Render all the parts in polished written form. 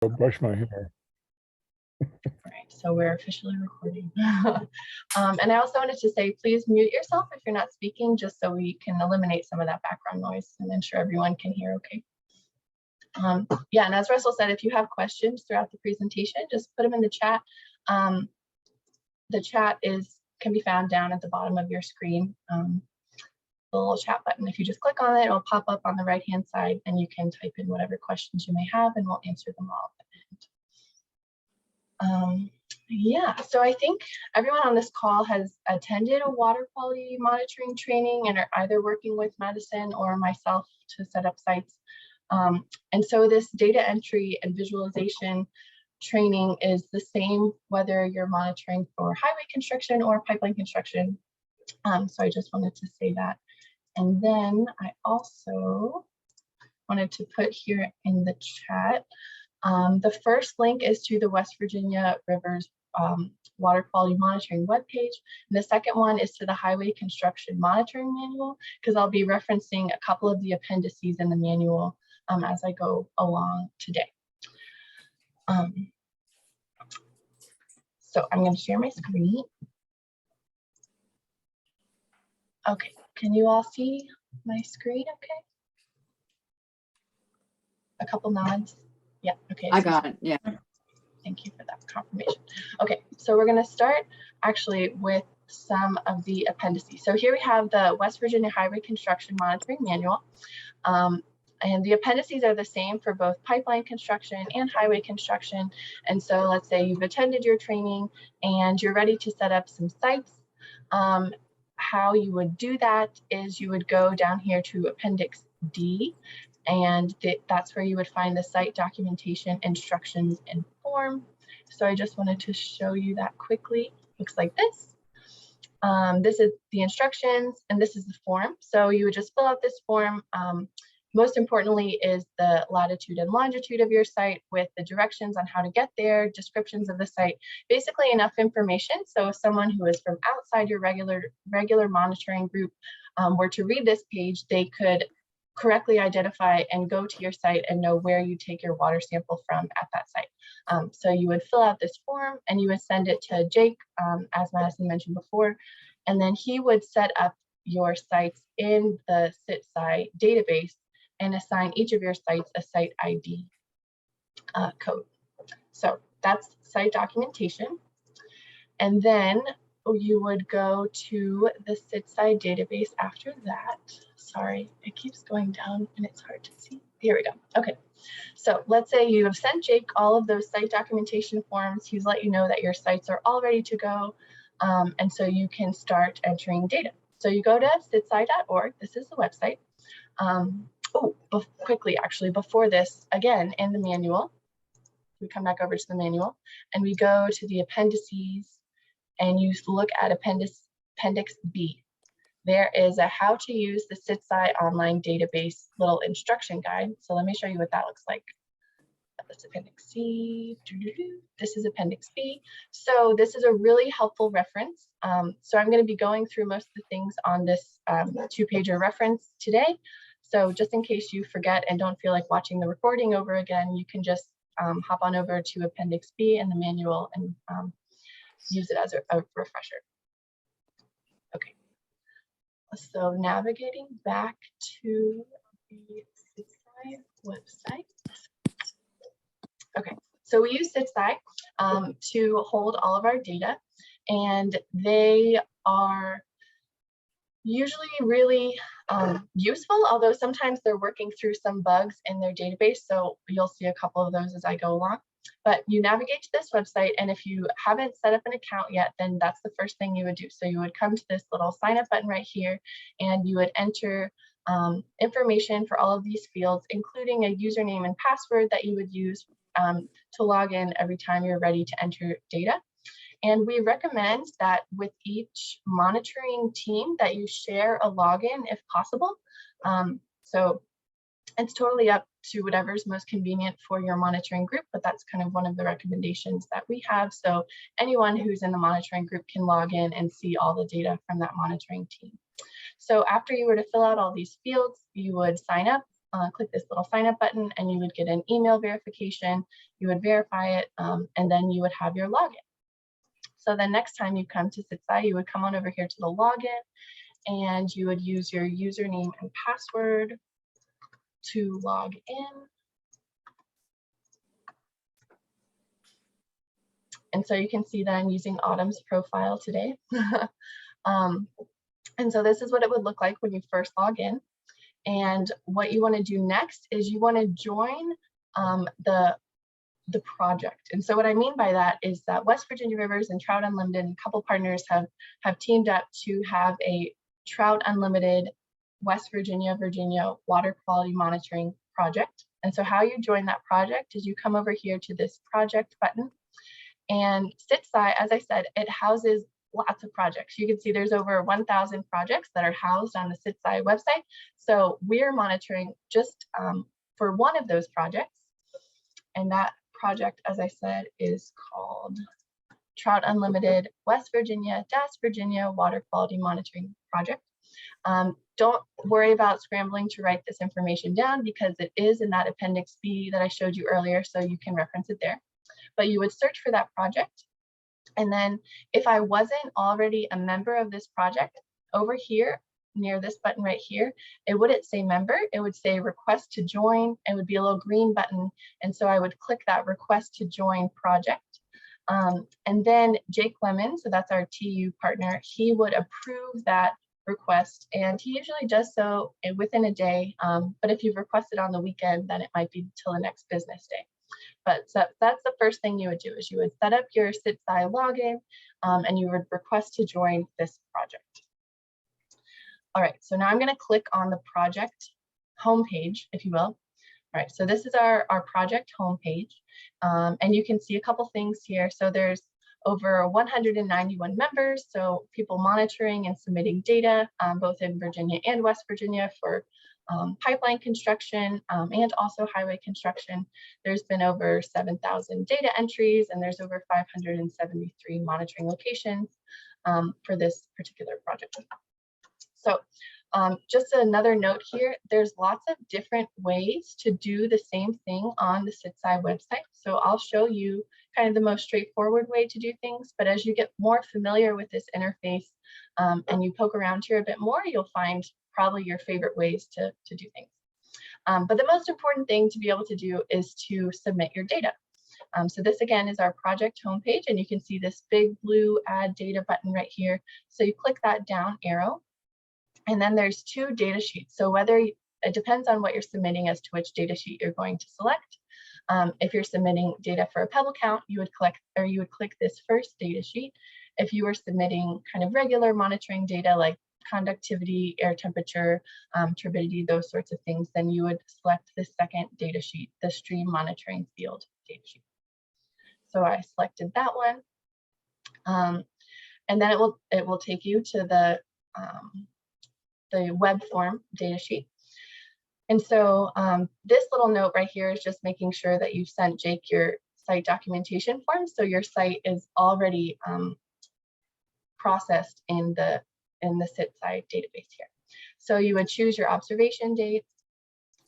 Go brush my hair. All right, so we're officially recording. And I also wanted to say, please mute yourself if you're not speaking, just so we can eliminate some of that background noise and ensure everyone can hear okay. Yeah, and as Russell said, if you have questions throughout the presentation, just put them in the chat. The chat can be found down at the bottom of your screen. The little chat button. If you just click on it, it'll pop up on the right-hand side, and you can type in whatever questions you may have, and we'll answer them all at the end. Yeah, so I think everyone on this call has attended a water quality monitoring training and are either working with Madison or myself to set up sites. And so this data entry and visualization training is the same whether you're monitoring for highway construction or pipeline construction. So I just wanted to say that. And then I also wanted to put here in the chat, the first link is to the West Virginia Rivers Water Quality Monitoring webpage. And the second one is to the Highway Construction Monitoring Manual, because I'll be referencing a couple of the appendices in the manual as I go along today. So I'm going to share my screen. Okay, can you all see my screen okay? A couple nods. Yeah, okay. I got it, yeah. Thank you for that confirmation. Okay, so we're going to start actually with some of the appendices. So here we have the West Virginia Highway Construction Monitoring Manual. And the appendices are the same for both pipeline construction and highway construction. And so let's say you've attended your training and you're ready to set up some sites. How you would do that is you would go down here to Appendix D, and that's where you would find the site documentation, instructions, and form. So I just wanted to show you that quickly. Looks like this. This is the instructions, and this is the form. So you would just fill out this form. Most importantly is the latitude and longitude of your site with the directions on how to get there, descriptions of the site, basically enough information. So if someone who is from outside your regular monitoring group were to read this page, they could correctly identify and go to your site and know where you take your water sample from at that site. So you would fill out this form and you would send it to Jake, as Madison mentioned before, and then he would set up your sites in the CitSci database and assign each of your sites a site ID code. So that's site documentation. And then you would go to the CitSci database after that. Sorry, it keeps going down and it's hard to see. Here we go. Okay, so let's say you have sent Jake all of those site documentation forms. He's let you know that your sites are all ready to go. And so you can start entering data. So you go to citsci.org. This is the website. Quickly, actually, before this, again, in the manual, we come back over to the manual and we go to the appendices and you look at Appendix B. There is a how to use the CitSci online database little instruction guide. So let me show you what that looks like. That's Appendix C. This is Appendix B. So this is a really helpful reference. So I'm going to be going through most of the things on this two-pager reference today. So just in case you forget and don't feel like watching the recording over again, you can just hop on over to Appendix B in the manual and use it as a refresher. Okay, so navigating back to the CitSci website. Okay, so we use CitSci to hold all of our data, and they are usually really useful, although sometimes they're working through some bugs in their database. So you'll see a couple of those as I go along. But you navigate to this website, and if you haven't set up an account yet, then that's the first thing you would do. So you would come to this little sign up button right here, and you would enter information for all of these fields, including a username and password that you would use to log in every time you're ready to enter data. And we recommend that with each monitoring team that you share a login if possible. So it's totally up to whatever's most convenient for your monitoring group, but that's kind of one of the recommendations that we have. So anyone who's in the monitoring group can log in and see all the data from that monitoring team. So after you were to fill out all these fields, you would sign up click this little sign up button, and you would get an email verification. You would verify it, and then you would have your login. So then next time you come to CitSci, you would come on over here to the login, and you would use your username and password to log in. And so you can see that I'm using Autumn's profile today. And so this is what it would look like when you first log in. And what you want to do next is you want to join the project. And so what I mean by that is that West Virginia Rivers and Trout Unlimited and a couple partners have teamed up to have a Trout Unlimited West Virginia water quality monitoring project. And so how you join that project is you come over here to this project button, and CitSci, as I said, it houses lots of projects. You can see there's over 1,000 projects that are housed on the CitSci website. So we're monitoring just for one of those projects. And that project, as I said, is called Trout Unlimited West Virginia Water Quality Monitoring Project. Don't worry about scrambling to write this information down because it is in that Appendix B that I showed you earlier, so you can reference it there. But you would search for that project. And then if I wasn't already a member of this project, over here near this button right here, it wouldn't say member, it would say request to join. It would be a little green button. And so I would click that request to join project. And then Jake Lemon, so that's our TU partner, he would approve that request, and he usually does so within a day. But if you've requested on the weekend, then it might be till the next business day. But so that's the first thing you would do, is you would set up your CitSci login, and you would request to join this project. All right, so now I'm going to click on the project homepage, if you will. All right, so this is our project homepage, and you can see a couple things here. So there's over 191 members, so people monitoring and submitting data, both in Virginia and West Virginia for pipeline construction and also highway construction. There's been over 7,000 data entries, and there's over 573 monitoring locations for this particular project. So just another note here, there's lots of different ways to do the same thing on the CitSci website. So I'll show you kind of the most straightforward way to do things, but as you get more familiar with this interface and you poke around here a bit more, you'll find probably your favorite ways to do things. But the most important thing to be able to do is to submit your data. So this again is our project homepage, and you can see this big blue add data button right here. So you click that down arrow, and then there's two data sheets. So it depends on what you're submitting as to which data sheet you're going to select. If you're submitting data for a pebble count, you would click this first data sheet. If you were submitting kind of regular monitoring data like conductivity, air temperature, turbidity, those sorts of things, then you would select the second data sheet, the stream monitoring field data sheet. So I selected that one, and then it will take you to the web form data sheet. And so this little note right here is just making sure that you've sent Jake your site documentation form, so your site is already processed in the CitSci database here. So you would choose your observation date.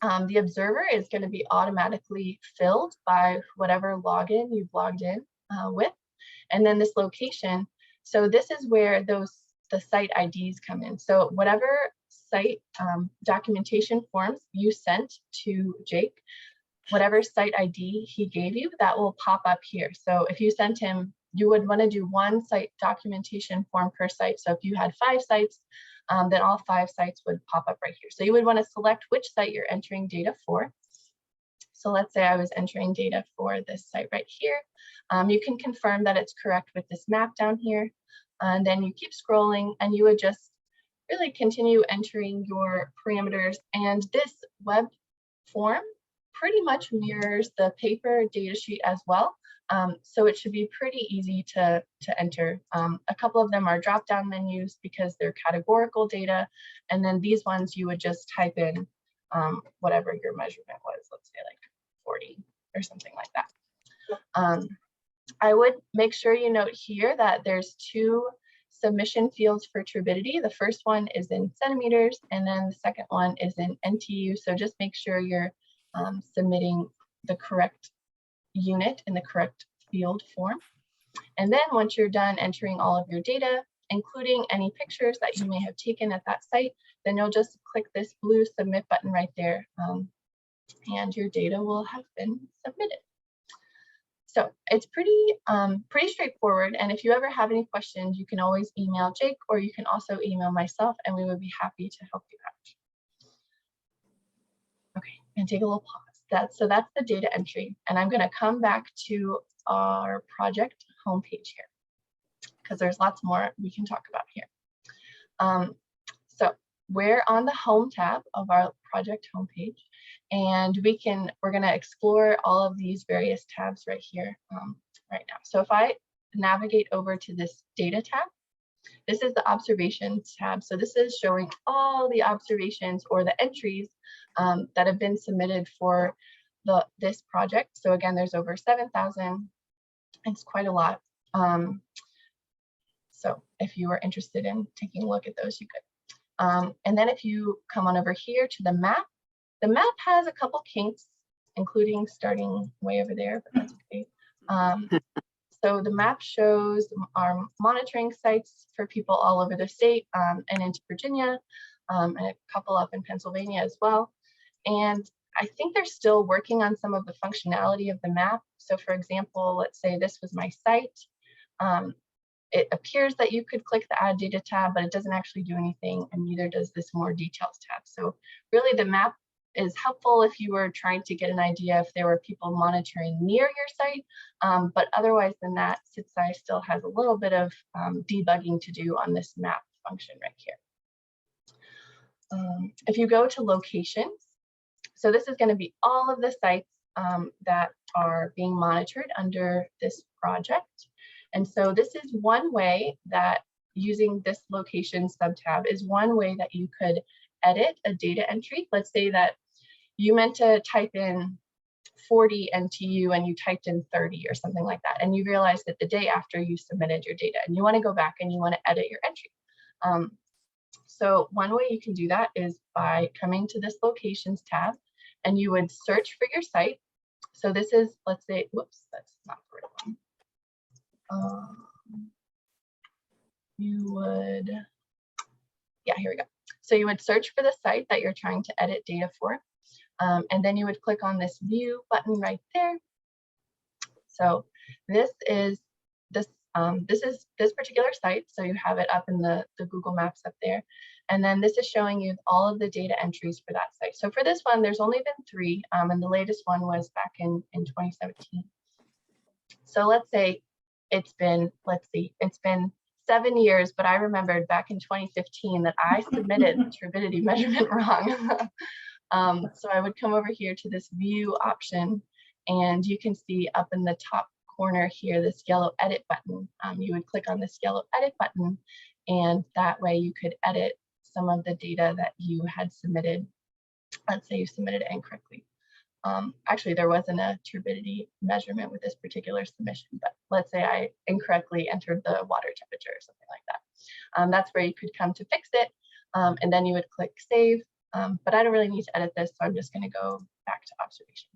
The observer is going to be automatically filled by whatever login you've logged in with, and then this location. So this is where the site IDs come in. So whatever site documentation forms you sent to Jake, whatever site ID he gave you, that will pop up here. So if you sent him, you would want to do one site documentation form per site. So if you had 5 sites, then all 5 sites would pop up right here. So you would want to select which site you're entering data for. So let's say I was entering data for this site right here. You can confirm that it's correct with this map down here. And then you keep scrolling, and you would just really continue entering your parameters. And this web form pretty much mirrors the paper data sheet as well. So it should be pretty easy to enter. A couple of them are drop-down menus because they're categorical data. And then these ones you would just type in whatever your measurement was, let's say like 40 or something like that. I would make sure you note here that there's 2 submission fields for turbidity. The first one is in centimeters, and then the second one is in NTU. So just make sure you're submitting the correct unit in the correct field form. And then once you're done entering all of your data, including any pictures that you may have taken at that site, then you'll just click this blue submit button right there, and your data will have been submitted. So it's pretty straightforward. And if you ever have any questions, you can always email Jake, or you can also email myself, and we would be happy to help you out. Okay, and take a little pause. So that's the data entry. And I'm going to come back to our project homepage here, because there's lots more we can talk about here. So we're on the home tab of our project homepage, and we're going to explore all of these various tabs right here right now. So if I navigate over to this data tab, this is the observations tab. So this is showing all the observations or the entries that have been submitted for this project. So again, there's over 7,000. It's quite a lot. So if you are interested in taking a look at those, you could. And then if you come on over here to the map has a couple kinks, including starting way over there, but that's okay. So the map shows our monitoring sites for people all over the state and into Virginia, and a couple up in Pennsylvania as well. And I think they're still working on some of the functionality of the map. So for example, let's say this was my site. It appears that you could click the Add Data tab, but it doesn't actually do anything, and neither does this More Details tab. So really the map is helpful if you were trying to get an idea if there were people monitoring near your site, but otherwise than that, CitSci still has a little bit of debugging to do on this map function right here. If you go to locations, so this is going to be all of the sites that are being monitored under this project. And so this is one way that using this location subtab is one way that you could edit a data entry. Let's say that you meant to type in 40 NTU and you typed in 30 or something like that, and you realized that the day after you submitted your data and you want to go back and you want to edit your entry. So one way you can do that is by coming to this locations tab, and you would search for your site. So this is, let's say, whoops, that's not the right one. You would, yeah, here we go. So you would search for the site that you're trying to edit data for, and then you would click on this view button right there. So this is this particular site. So you have it up in the Google Maps up there. And then this is showing you all of the data entries for that site. So for this one, there's only been 3, and the latest one was back in 2017. So let's say it's been 7 years, but I remembered back in 2015 that I submitted the turbidity measurement wrong. So I would come over here to this view option, and you can see up in the top corner here, this yellow edit button. You would click on this yellow edit button, and that way you could edit some of the data that you had submitted. Let's say you submitted it incorrectly. Actually, there wasn't a turbidity measurement with this particular submission, but let's say I incorrectly entered the water temperature or something like that. That's where you could come to fix it, and then you would click save. But I don't really need to edit this, so I'm just going to go back to observation.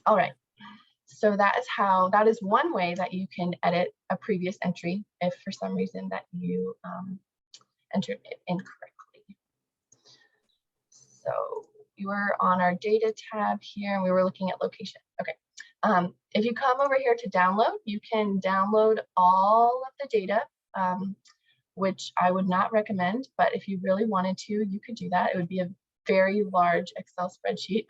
All right, so that is one way that you can edit a previous entry if for some reason that you entered it incorrectly. So you were on our data tab here, and we were looking at location. Okay, if you come over here to download, you can download all of the data, which I would not recommend, but if you really wanted to, you could do that. It would be a very large Excel spreadsheet.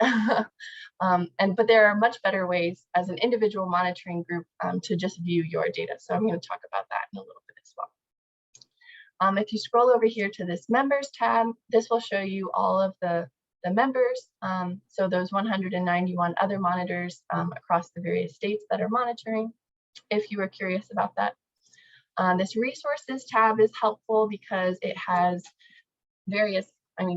But there are much better ways as an individual monitoring group to just view your data. So I'm going to talk about that in a little bit as well. If you scroll over here to this members tab, this will show you all of the members. So those 191 other monitors across the various states that are monitoring, if you were curious about that. This resources tab is helpful because it has various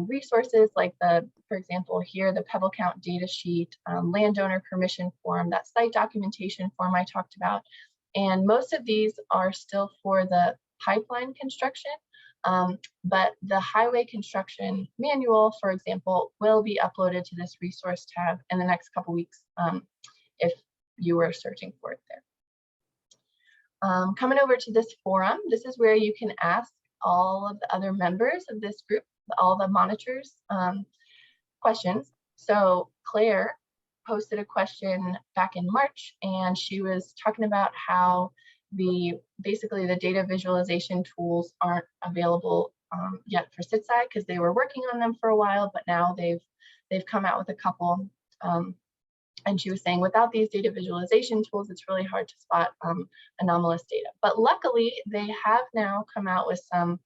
resources like for example, here, the Pebble Count data sheet, landowner permission form, that site documentation form I talked about. And most of these are still for the pipeline construction, but the highway construction manual, for example, will be uploaded to this resource tab in the next couple weeks if you were searching for it there. Coming over to this forum, this is where you can ask all of the other members of this group, all the monitors, questions. So Claire posted a question back in March, and she was talking about how basically the data visualization tools aren't available yet for CitSci because they were working on them for a while, but now they've come out with a couple. And she was saying without these data visualization tools, it's really hard to spot anomalous data. But luckily, they have now come out with some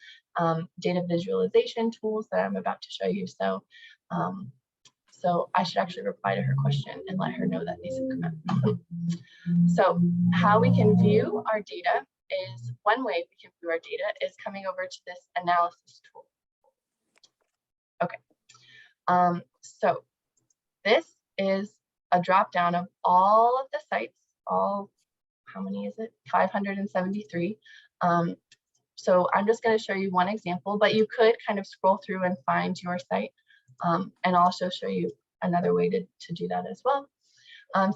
data visualization tools that I'm about to show you. So, so I should actually reply to her question and let her know that these have come out. So how we can view our data is, one way we can view our data is coming over to this analysis tool. Okay, so this is a drop down of all of the sites, how many is it? 573. So I'm just going to show you one example, but you could kind of scroll through and find your site. And I'll also show you another way to do that as well.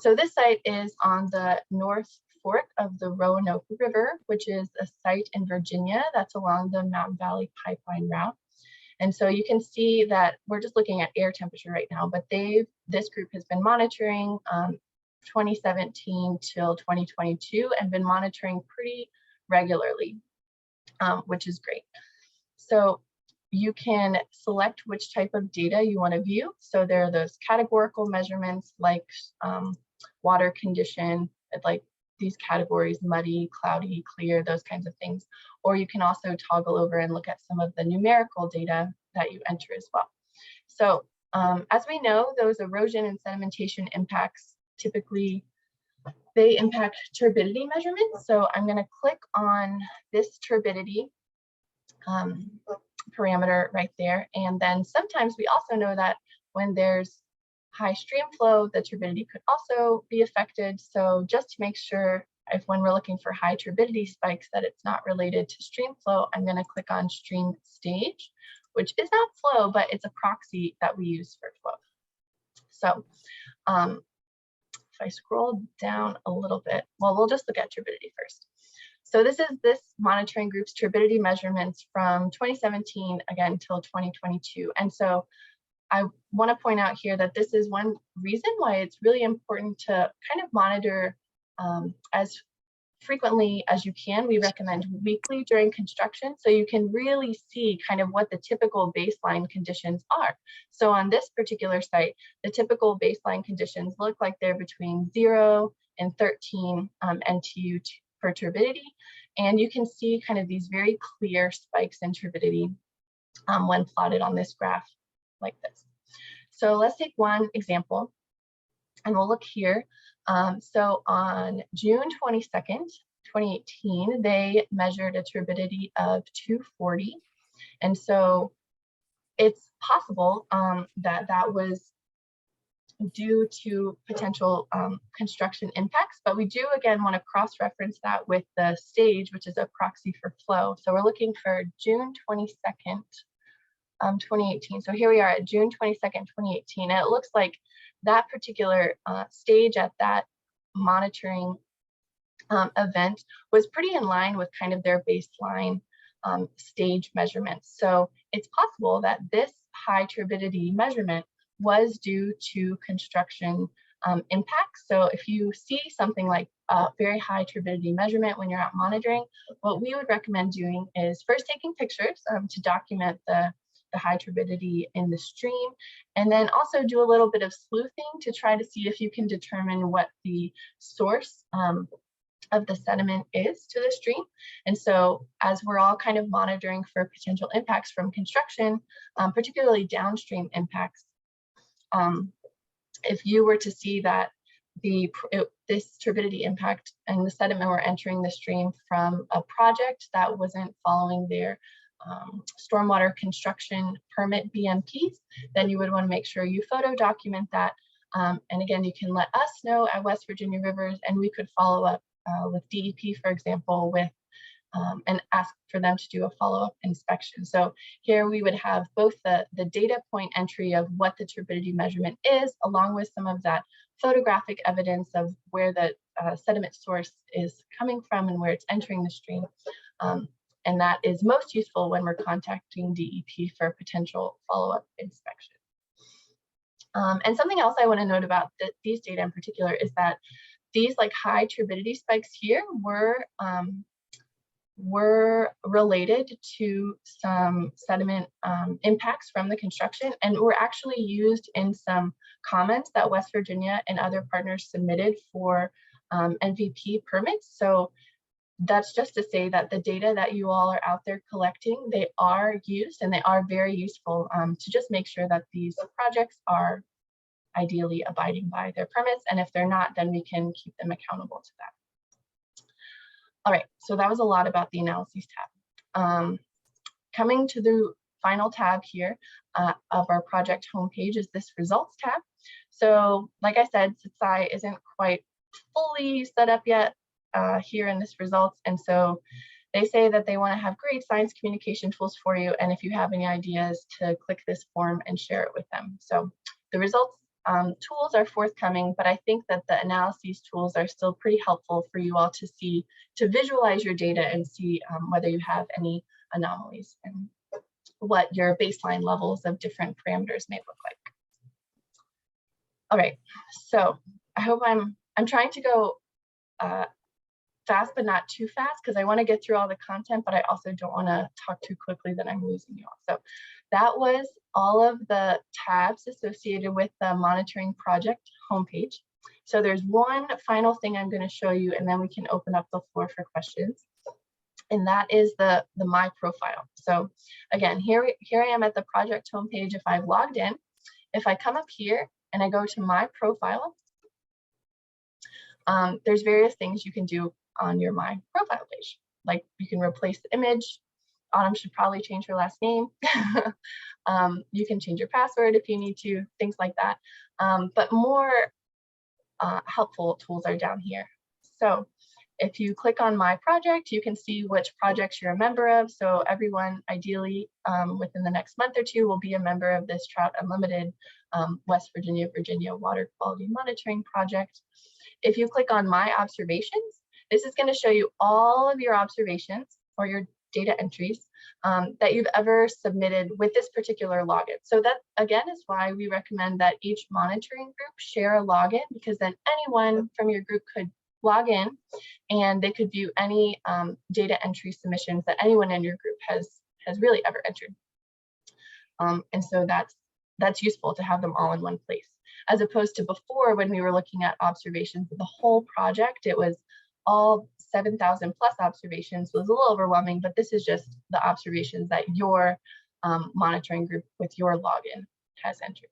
So this site is on the North Fork of the Roanoke River, which is a site in Virginia that's along the Mountain Valley Pipeline route. And so you can see that we're just looking at air temperature right now, but this group has been monitoring 2017 till 2022 and been monitoring pretty regularly, which is great. So you can select which type of data you want to view. So there are those categorical measurements like water condition, like these categories, muddy, cloudy, clear, those kinds of things. Or you can also toggle over and look at some of the numerical data that you enter as well. So as we know, those erosion and sedimentation impacts, typically they impact turbidity measurements. So I'm going to click on this turbidity parameter right there. And then sometimes we also know that when there's high stream flow, the turbidity could also be affected. So just to make sure, when we're looking for high turbidity spikes, that it's not related to stream flow, I'm going to click on stream stage, which is not flow, but it's a proxy that we use for flow. So if I scroll down a little bit, well, we'll just look at turbidity first. So this is this monitoring group's turbidity measurements from 2017, again, till 2022. And so I want to point out here that this is one reason why it's really important to kind of monitor as frequently as you can. We recommend weekly during construction, so you can really see kind of what the typical baseline conditions are. So on this particular site, the typical baseline conditions look like they're between 0 and 13 NTU per turbidity. And you can see kind of these very clear spikes in turbidity when plotted on this graph like this. So let's take one example and we'll look here. So on June 22nd, 2018, they measured a turbidity of 240. And so it's possible that that was due to potential construction impacts, but we do again want to cross-reference that with the stage, which is a proxy for flow. So we're looking for June 22nd, 2018. So here we are at June 22nd, 2018, and it looks like that particular stage at that monitoring event was pretty in line with kind of their baseline stage measurements. So it's possible that this high turbidity measurement was due to construction impacts. So if you see something like a very high turbidity measurement when you're out monitoring, what we would recommend doing is first taking pictures to document the high turbidity in the stream, and then also do a little bit of sleuthing to try to see if you can determine what the source of the sediment is to the stream. And so as we're all kind of monitoring for potential impacts from construction, particularly downstream impacts, if you were to see that this turbidity impact and the sediment were entering the stream from a project that wasn't following their stormwater construction permit BMPs, then you would want to make sure you photo document that. And again, you can let us know at West Virginia Rivers, and we could follow up with DEP, for example, with and ask for them to do a follow-up inspection. So here we would have both the data point entry of what the turbidity measurement is, along with some of that photographic evidence of where the sediment source is coming from and where it's entering the stream. And that is most useful when we're contacting DEP for potential follow-up inspection. And something else I want to note about these data in particular is that these like high turbidity spikes here were related to some sediment impacts from the construction, and were actually used in some comments that West Virginia and other partners submitted for MVP permits. So that's just to say that the data that you all are out there collecting, they are used and they are very useful to just make sure that these projects are ideally abiding by their permits. And if they're not, then we can keep them accountable to that. All right, so that was a lot about the analyses tab. Coming to the final tab here of our project homepage is this results tab. So like I said, CitSci isn't quite fully set up yet here in this results. And so they say that they want to have great science communication tools for you. And if you have any ideas, to click this form and share it with them. So the results tools are forthcoming, but I think that the analyses tools are still pretty helpful for you all to see, to visualize your data and see whether you have any anomalies and what your baseline levels of different parameters may look like. All right, so I hope I'm trying to go fast, but not too fast, because I want to get through all the content, but I also don't want to talk too quickly that I'm losing you all. So that was all of the tabs associated with the monitoring project homepage. So there's one final thing I'm going to show you, and then we can open up the floor for questions. And that is the My Profile. So again, here I am at the project homepage. If I've logged in, if I come up here and I go to My Profile, there's various things you can do on your My Profile page. Like you can replace the image. Autumn should probably change her last name. You can change your password if you need to, things like that. But more helpful tools are down here. So if you click on My Project, you can see which projects you're a member of. So everyone, ideally, within the next month or two, will be a member of this Trout Unlimited West Virginia Water Quality Monitoring Project. If you click on My Observations, this is going to show you all of your observations or your data entries that you've ever submitted with this particular login. So that, again, is why we recommend that each monitoring group share a login, because then anyone from your group could log in and they could view any data entry submissions that anyone in your group has really ever entered. And so that's useful to have them all in one place, as opposed to before when we were looking at observations of the whole project. It was all 7,000 plus observations, was a little overwhelming, but this is just the observations that your monitoring group with your login has entered.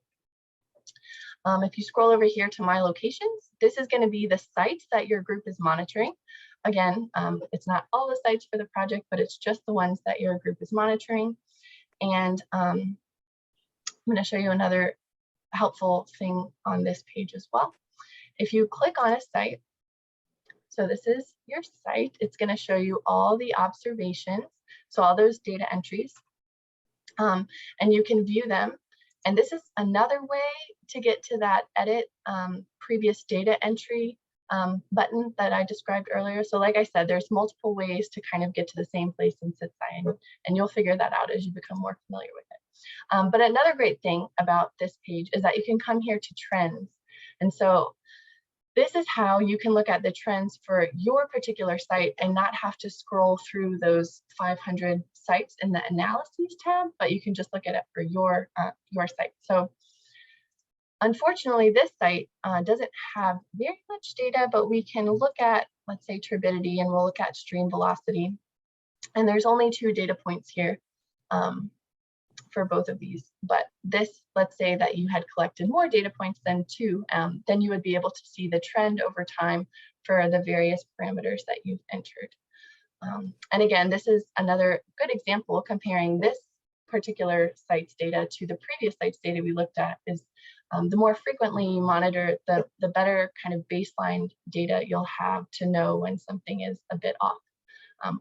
If you scroll over here to My Locations, this is going to be the sites that your group is monitoring. Again, it's not all the sites for the project, but it's just the ones that your group is monitoring. And I'm going to show you another helpful thing on this page as well. If you click on a site, so this is your site, it's going to show you all the observations, so all those data entries, and you can view them. And this is another way to get to that edit previous data entry button that I described earlier. So like I said, there's multiple ways to kind of get to the same place in CitSci, and you'll figure that out as you become more familiar with it. But another great thing about this page is that you can come here to trends. And so this is how you can look at the trends for your particular site and not have to scroll through those 500 sites in the analyses tab, but you can just look at it for your site. So unfortunately, this site doesn't have very much data, but we can look at, let's say, turbidity, and we'll look at stream velocity. And there's only 2 data points here for both of these. But this, let's say that you had collected more data points than 2, then you would be able to see the trend over time for the various parameters that you've entered. And again, this is another good example comparing this particular site's data to the previous site's data we looked at. Is the more frequently you monitor, the better kind of baseline data you'll have to know when something is a bit off.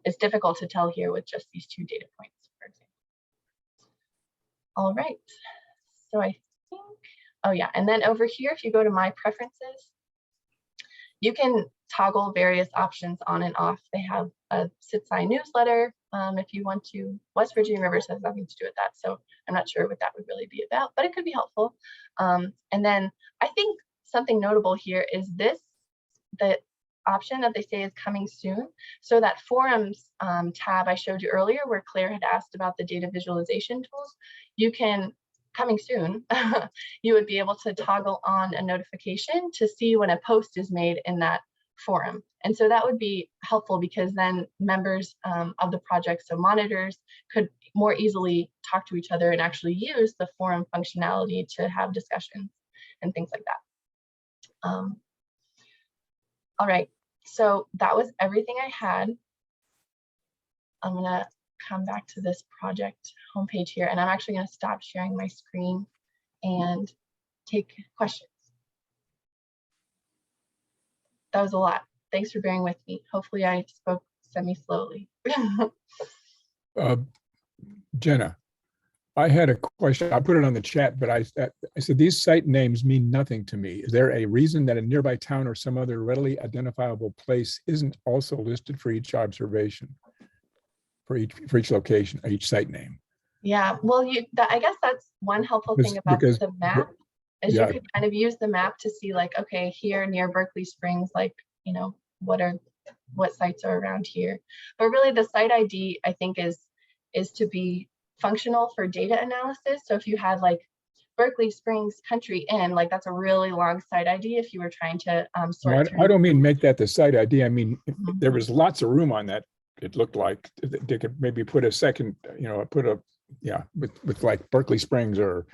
It's difficult to tell here with just these 2 data points, for example. All right, so I think, oh yeah, and then over here, if you go to My Preferences, you can toggle various options on and off. They have a CitSci newsletter if you want to. West Virginia Rivers has nothing to do with that, so I'm not sure what that would really be about, but it could be helpful. And then I think something notable here is this, the option that they say is coming soon. So that Forums tab I showed you earlier, where Claire had asked about the data visualization tools, you can, coming soon, you would be able to toggle on a notification to see when a post is made in that forum. And so that would be helpful because then members of the project, so monitors, could more easily talk to each other and actually use the forum functionality to have discussions and things like that. All right, so that was everything I had. I'm gonna come back to this project homepage here, and I'm actually gonna stop sharing my screen and take questions. That was a lot. Thanks for bearing with me. Hopefully I spoke semi-slowly. Jenna, I had a question. I put it on the chat, but I said these site names mean nothing to me. Is there a reason that a nearby town or some other readily identifiable place isn't also listed for each observation, for each location, each site name? Yeah, well, I guess that's one helpful thing about the map, is you could kind of use the map to see, like, okay, here near Berkeley Springs, like, you know, what sites are around here. But really the site ID, I think, is to be functional for data analysis. So if you had like Berkeley Springs Country Inn, like that's a really long site ID if you were trying to sort through. I don't mean make that the site ID. I mean, there was lots of room on that. It looked like they could maybe put a second, you know, with like Berkeley Springs or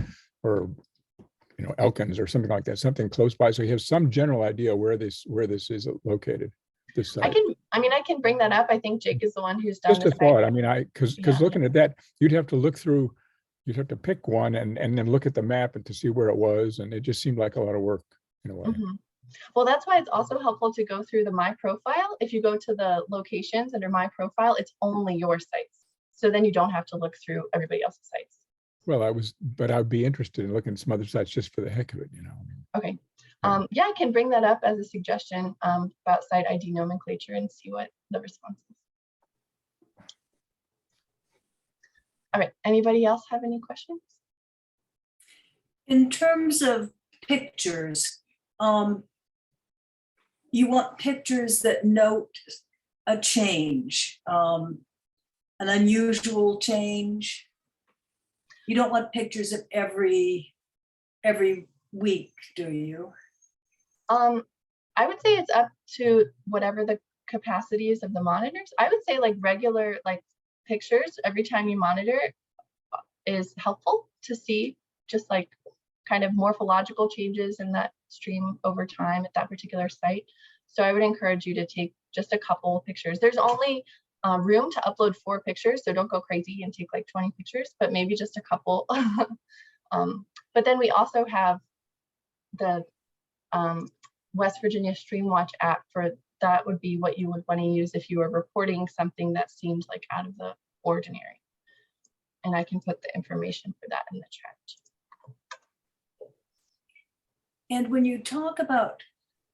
you know, Elkins or something like that, something close by, so you have some general idea where this is located. This site. I can bring that up. I think Jake is the one who's done just a thought. I mean, because looking at that, you'd have to look through, you'd have to pick one and then look at the map and to see where it was, and it just seemed like a lot of work in a way. Well, that's why it's also helpful to go through the My Profile. If you go to the locations under My Profile, it's only your sites, so then you don't have to look through everybody else's sites. Well, I'd be interested in looking at some other sites just for the heck of it, you know. Okay. Yeah, I can bring that up as a suggestion about site ID nomenclature and see what the response is. All right, anybody else have any questions? In terms of pictures, you want pictures that note a change, an unusual change. You don't want pictures of every week, do you? I would say it's up to whatever the capacities of the monitors. I would say like regular pictures every time you monitor is helpful to see, just like kind of morphological changes in that stream over time at that particular site. So I would encourage you to take just a couple of pictures. There's only room to upload 4 pictures, so don't go crazy and take like 20 pictures, but maybe just a couple. But then we also have the West Virginia StreamWatch app. For that would be what you would want to use if you were reporting something that seemed like out of the ordinary. And I can put the information for that in the chat. And when you talk about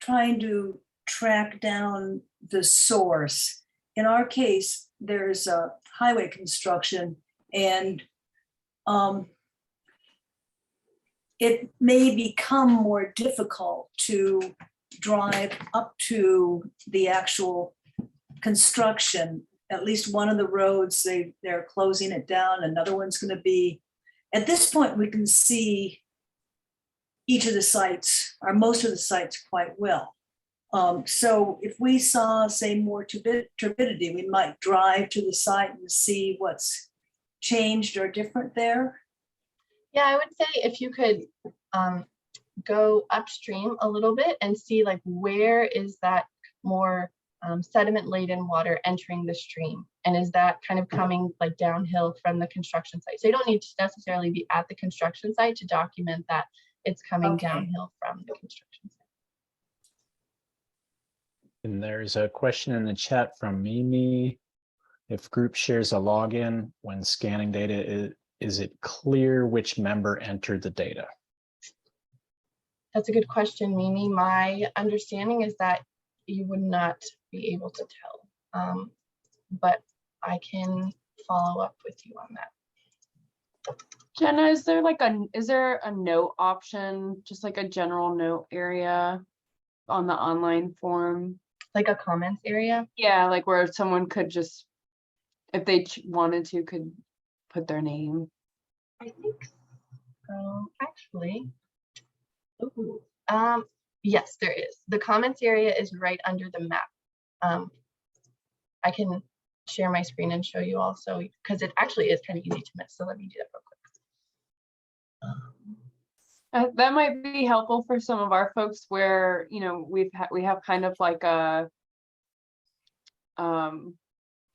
trying to track down the source, in our case, there's a highway construction, and it may become more difficult to drive up to the actual construction. At least one of the roads, they're closing it down. Another one's going to be, at this point, we can see each of the sites, or most of the sites, quite well. So if we saw, say, more turbidity, we might drive to the site and see what's changed or different there. Yeah, I would say if you could go upstream a little bit and see like where is that more sediment laden water entering the stream, and is that kind of coming like downhill from the construction site. So you don't need to necessarily be at the construction site to document that it's coming Okay. downhill from the construction site. And there's a question in the chat from Mimi. If group shares a login when scanning data, is it clear which member entered the data? That's a good question, Mimi. My understanding is that you would not be able to tell, but I can follow up with you on that. Jenna, is there a note option, just like a general note area on the online form? Like a comments area? Yeah, like where someone could just, if they wanted to, could put their name. I think so, actually. Ooh, yes, there is. The comments area is right under the map. I can share my screen and show you also, because it actually is kind of easy to miss. So let me do that real quick. That might be helpful for some of our folks where, you know, we have kind of like a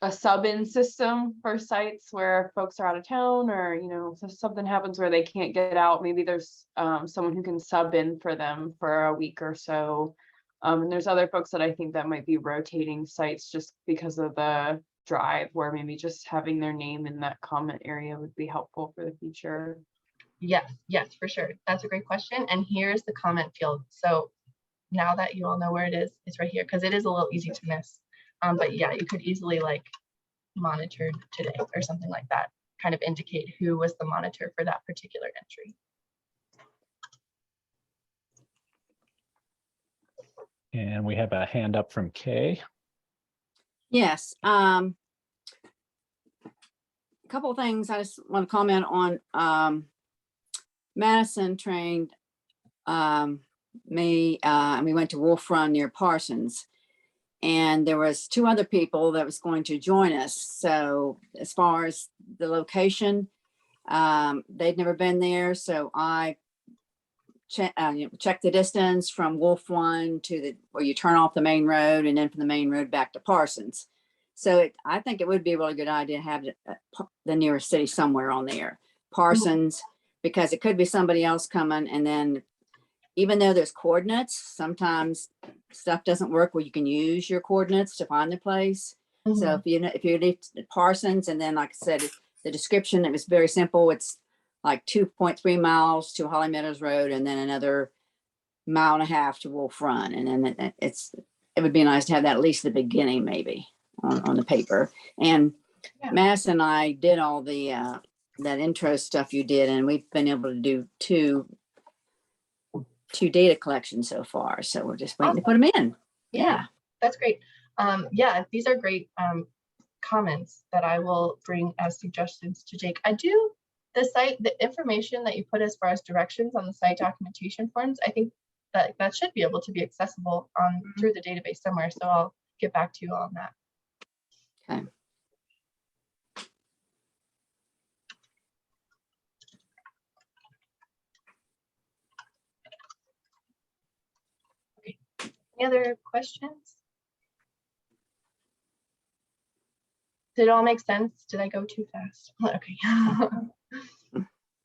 sub-in system for sites where folks are out of town, or, you know, if something happens where they can't get out, maybe there's someone who can sub in for them for a week or so. And there's other folks that I think that might be rotating sites just because of the drive, where maybe just having their name in that comment area would be helpful for the future. Yes, for sure. That's a great question. And here's the comment field. So now that you all know where it is, it's right here, because it is a little easy to miss. But yeah, you could easily like monitored today or something like that, kind of indicate who was the monitor for that particular entry. And we have a hand up from Kay. Yes. A couple of things I just want to comment on. Madison trained me, and we went to Wolf Run near Parsons, and there was 2 other people that was going to join us. So as far as the location, they'd never been there, so I check the distance from Wolf Run to where you turn off the main road, and then from the main road back to Parsons. So I think it would be a really good idea to have the nearest city somewhere on there. Parsons, because it could be somebody else coming, and then even though there's coordinates, sometimes stuff doesn't work where you can use your coordinates to find the place. So if you leave Parsons, and then like I said, the description, it was very simple. It's like 2.3 miles to Holly Meadows Road, and then another 1.5 miles to Wolf Run. And then it would be nice to have that at least at the beginning, maybe on the paper. And Yeah. Mass and I did all the that intro stuff you did, and we've been able to do two data collections so far. So we're just waiting to put them in. Yeah, that's great. Yeah, these are great comments that I will bring as suggestions to Jake. The information that you put as far as directions on the site documentation forms, I think that should be able to be accessible through the database somewhere. So I'll get back to you on that. Okay. Any other questions? Did it all make sense? Did I go too fast? Okay.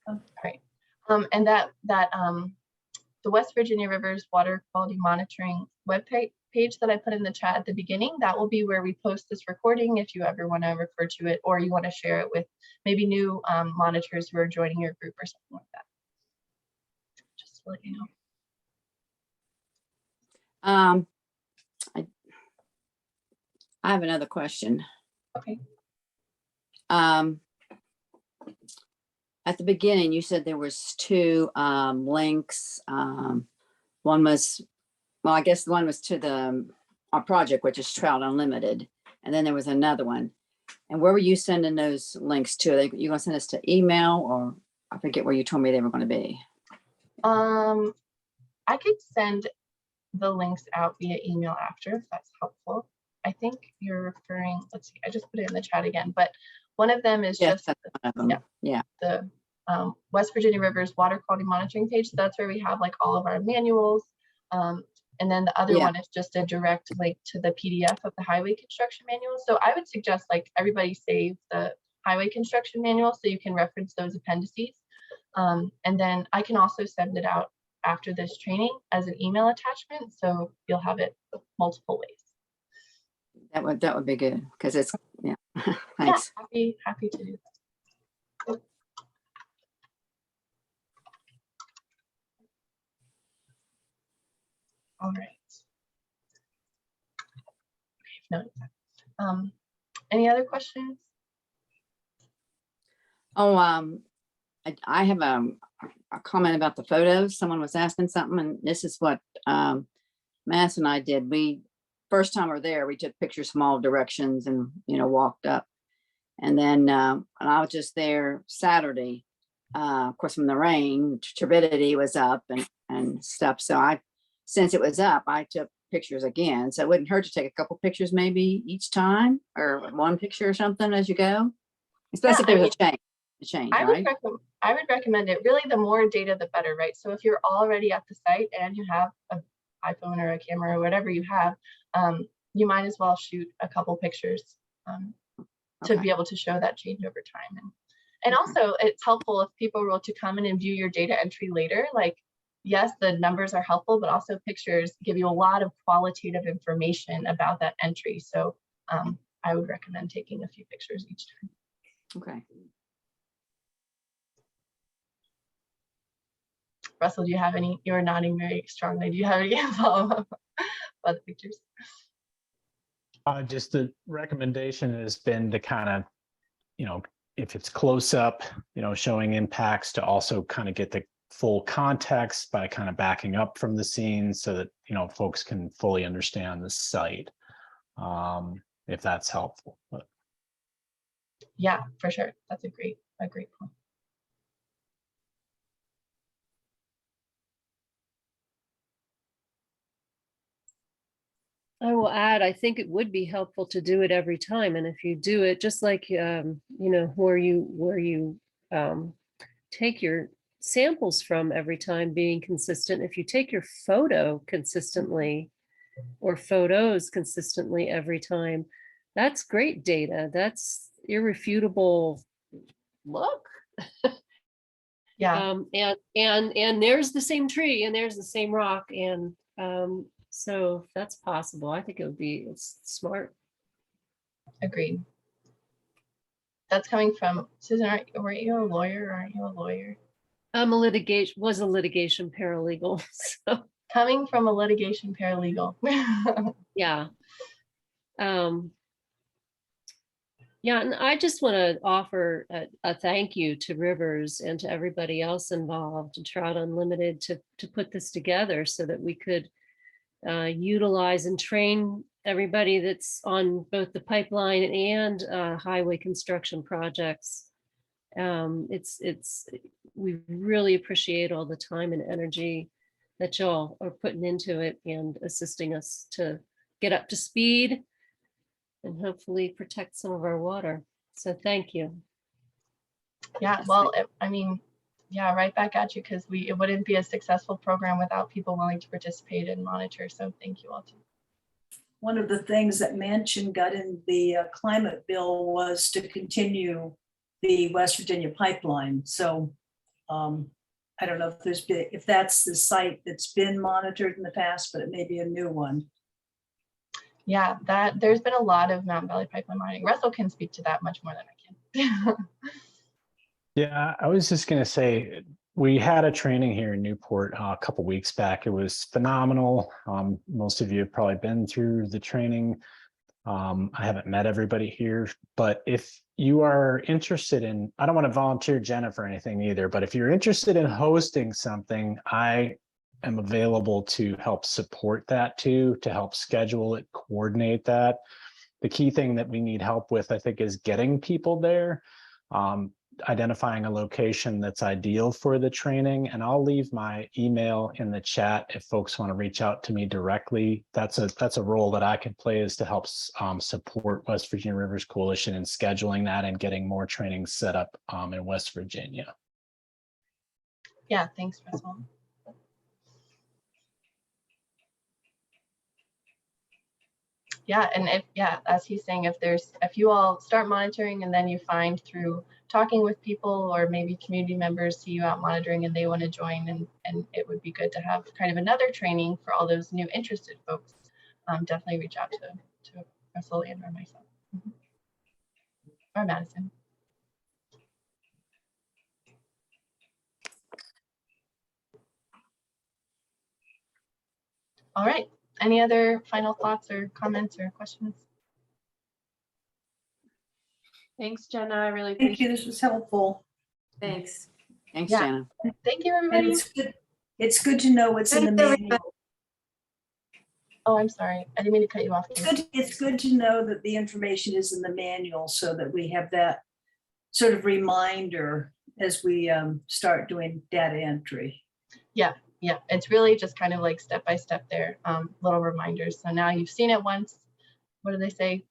All right. And the West Virginia Rivers Water Quality Monitoring webpage that I put in the chat at the beginning, that will be where we post this recording if you ever want to refer to it, or you want to share it with maybe new monitors who are joining your group or something like that. Just to let you know. I have another question. Okay. At the beginning, you said there was 2 links. One was, well, I guess one was to our project, which is Trout Unlimited, and then there was another one. And where were you sending those links to? Are you going to send us to email, or I forget where you told me they were going to be? I could send the links out via email after, if that's helpful. I think you're referring, let's see, I just put it in the chat again, but one of them is Yes, just that's one of them. Yeah. the West Virginia Rivers Water Quality Monitoring page. So that's where we have like all of our manuals. And then the other one is just a direct link to the PDF of the highway construction manual. So I would suggest like everybody save the highway construction manual so you can reference those appendices. And then I can also send it out after this training as an email attachment, so you'll have it multiple ways. That would be good, because it's, yeah, Yeah, thanks. happy to do that. All right. Okay, no, any other questions? Oh, I have a comment about the photos. Someone was asking something, and this is what Mass and I did. First time we were there, we took pictures from all directions and, walked up. And then when I was just there Saturday, of course, from the rain, turbidity was up and stuff. So since it was up, I took pictures again. So it wouldn't hurt to take a couple pictures maybe each time, or one picture or something as you go, especially if there's a change, right? I would recommend it. Really, the more data, the better, right? So if you're already at the site and you have an iPhone or a camera or whatever you have, you might as well shoot a couple pictures to be able to show that change over time. And also, it's helpful if people were to come in and view your data entry later. Like, yes, the numbers are helpful, but also pictures give you a lot of qualitative information about that entry. So I would recommend taking a few pictures each time. Okay. Russell, do you have any? You're nodding very strongly. Do you have any follow-up about the pictures? Just the recommendation has been to kind of, if it's close up, showing impacts, to also kind of get the full context by kind of backing up from the scene so that, folks can fully understand the site, if that's helpful. But. Yeah, for sure. That's a great point. I will add, I think it would be helpful to do it every time. And if you do it, just like, where you take your samples from every time, being consistent. If you take your photo consistently or photos consistently every time, that's great data. That's irrefutable. Look. Yeah. And there's the same tree and there's the same rock. And so if that's possible, I think it's smart. Agreed. That's coming from Susan. Were you a lawyer or aren't you a lawyer? I'm a litigation paralegal. So coming from a litigation paralegal. yeah. Yeah, and I just want to offer a thank you to Rivers and to everybody else involved, and Trout Unlimited, to put this together so that we could utilize and train everybody that's on both the pipeline and highway construction projects. We really appreciate all the time and energy that y'all are putting into it and assisting us to get up to speed and hopefully protect some of our water. So thank you. Yeah, well, yeah, right back at you, because it wouldn't be a successful program without people willing to participate and monitor. So thank you all too. One of the things that Manchin got in the climate bill was to continue the West Virginia pipeline. So I don't know if that's the site that's been monitored in the past, but it may be a new one. Yeah, there's been a lot of Mountain Valley pipeline mining. Russell can speak to that much more than I can. Yeah, I was just going to say, we had a training here in Newport a couple weeks back. It was phenomenal. Most of you have probably been through the training. I haven't met everybody here, but if you are interested in, I don't want to volunteer Jenna for anything either, but if you're interested in hosting something, I am available to help support that too, to help schedule it, coordinate that. The key thing that we need help with, I think, is getting people there, identifying a location that's ideal for the training. And I'll leave my email in the chat if folks want to reach out to me directly. That's a role that I can play, is to help support West Virginia Rivers Coalition in scheduling that and getting more training set up in West Virginia. Yeah, thanks, Russell. Yeah, and as he's saying, if you all start monitoring and then you find through talking with people or maybe community members see you out monitoring and they want to join, and it would be good to have kind of another training for all those new interested folks. Definitely reach out to Russell and or myself. Or Madison. All right. Any other final thoughts or comments or questions? Thanks, Jenna. I really Thank you, appreciate this was helpful. Thanks. Thanks, Yeah. Jenna. Thank you, And everybody. it's good to know what's in the Thanks, everybody. manual. Oh, I'm sorry. I didn't mean to cut you off. It's good to know that the information is in the manual so that we have that sort of reminder as we start doing data entry. Yeah, it's really just kind of like step by step there, little reminders. So now you've seen it once. What do they say?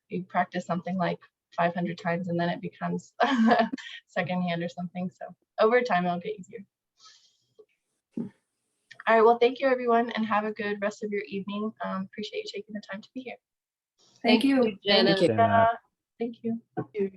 You practice something like 500 times and then it becomes secondhand or something. So over time, it'll get easier. All right, well, thank you, everyone, and have a good rest of your evening. Appreciate you taking the time to be here. Thank you. Jenna. Thank you. Thank you.